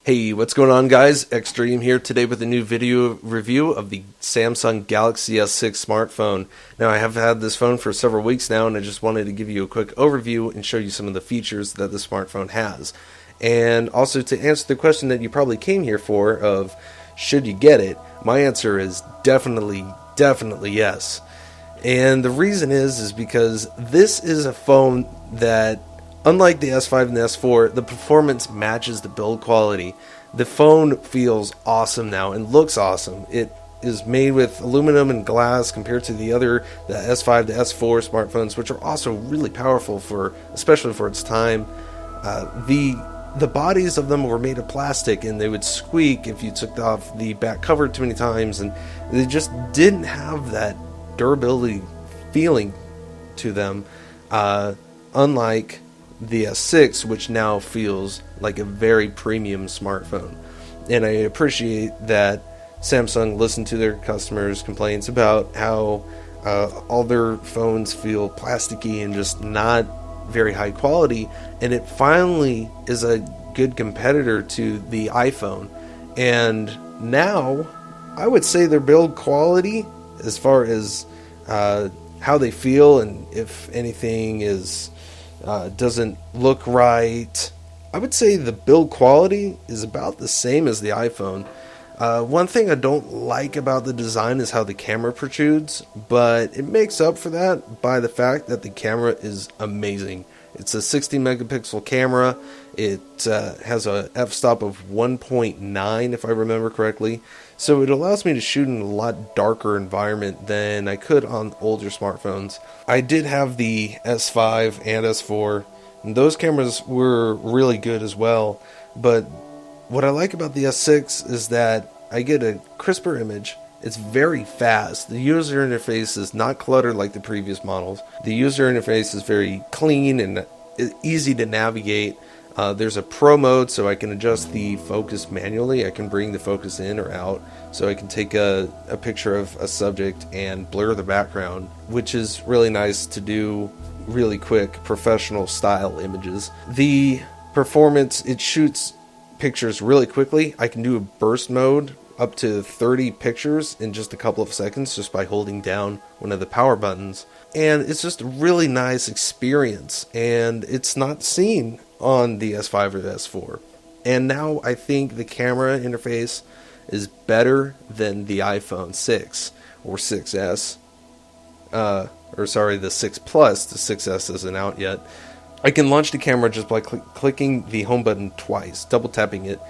Hey, what's going on, guys? ExtraEme here today with a new video review of the Samsung Galaxy S6 smartphone. Now, I have had this phone for several weeks now, and I just wanted to give you a quick overview and show you some of the features that the smartphone has. And also to answer the question that you probably came here for of, should you get it? My answer is definitely yes. And the reason is because this is a phone that, unlike the S5 and the S4, the performance matches the build quality. The phone feels awesome now and looks awesome. It is made with aluminum and glass compared to the S5, the S4 smartphones, which are also really powerful especially for its time. The bodies of them were made of plastic, and they would squeak if you took off the back cover too many times, and they just didn't have that durability feeling to them, unlike the S6, which now feels like a very premium smartphone. And I appreciate that Samsung listened to their customers' complaints about how all their phones feel plasticky and just not very high quality, and it finally is a good competitor to the iPhone. And now I would say their build quality, as far as how they feel and if anything doesn't look right, I would say the build quality is about the same as the iPhone. One thing I don't like about the design is how the camera protrudes, but it makes up for that by the fact that the camera is amazing. It's a 60 megapixel camera. It has a f-stop of 1.9 if I remember correctly, so it allows me to shoot in a lot darker environment than I could on older smartphones. I did have the S5 and S4, and those cameras were really good as well, but what I like about the S6 is that I get a crisper image. It's very fast. The user interface is not cluttered like the previous models. The user interface is very clean and easy to navigate. There's a pro mode, so I can adjust the focus manually. I can bring the focus in or out, so I can take a picture of a subject and blur the background, which is really nice to do really quick professional style images. The performance, it shoots pictures really quickly. I can do a burst mode up to 30 pictures in just a couple of seconds just by holding down one of the power buttons, and it's just a really nice experience, and it's not seen on the S5 or the S4. And now I think the camera interface is better than the iPhone 6 or 6S, the 6 Plus. The 6S isn't out yet. I can launch the camera just by clicking the home button twice, double tapping it,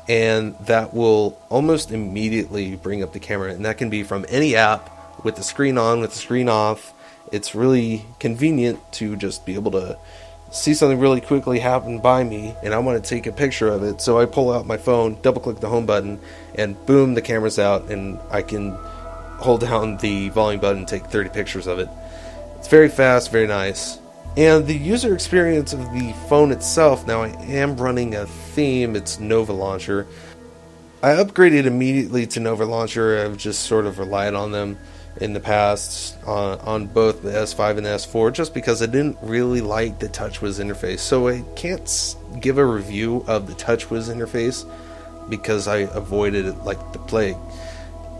and that will almost immediately bring up the camera, and that can be from any app, with the screen on, with the screen off. It's really convenient to just be able to see something really quickly happen by me, and I want to take a picture of it, so I pull out my phone, double click the home button, and boom, the camera's out, and I can hold down the volume button and take 30 pictures of it. It's very fast, very nice. And the user experience of the phone itself, now I am running a theme, it's Nova Launcher. I upgraded immediately to Nova Launcher. I've just sort of relied on them in the past on both the S5 and the S4 just because I didn't really like the TouchWiz interface. So I can't give a review of the TouchWiz interface because I avoided it like the plague.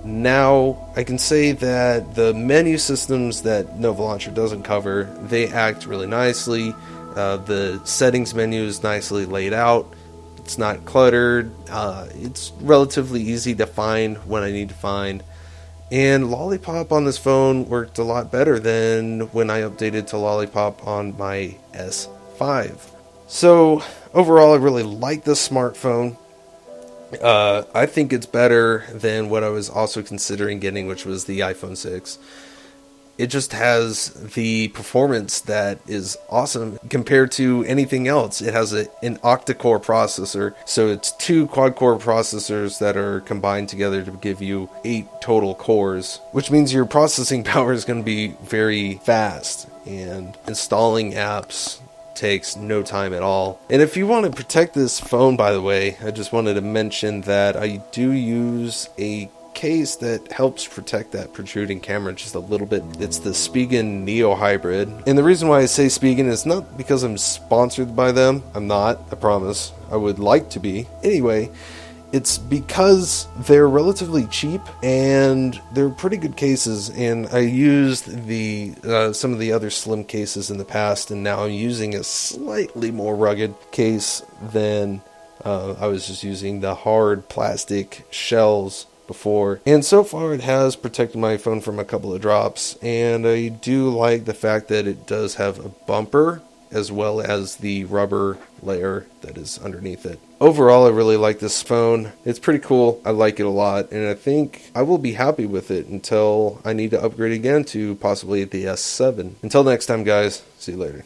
Now, I can say that the menu systems that Nova Launcher doesn't cover, they act really nicely. The settings menu is nicely laid out. It's not cluttered. It's relatively easy to find when I need to find. And Lollipop on this phone worked a lot better than when I updated to Lollipop on my S5. So, overall, I really like this smartphone. I think it's better than what I was also considering getting, which was the iPhone 6. It just has the performance that is awesome compared to anything else. It has an octa-core processor, so it's 2 quad-core processors that are combined together to give you 8 total cores, which means your processing power is going to be very fast, and installing apps takes no time at all. And if you want to protect this phone, by the way, I just wanted to mention that I do use a case that helps protect that protruding camera just a little bit. It's the Spigen Neo Hybrid. And the reason why I say Spigen is not because I'm sponsored by them. I'm not, I promise. I would like to be. Anyway, it's because they're relatively cheap and they're pretty good cases, and I used some of the other slim cases in the past, and now I'm using a slightly more rugged case than I was just using the hard plastic shells before. And so far it has protected my phone from a couple of drops, and I do like the fact that it does have a bumper as well as the rubber layer that is underneath it. Overall, I really like this phone. It's pretty cool. I like it a lot, and I think I will be happy with it until I need to upgrade again to possibly the S7. Until next time, guys. See you later.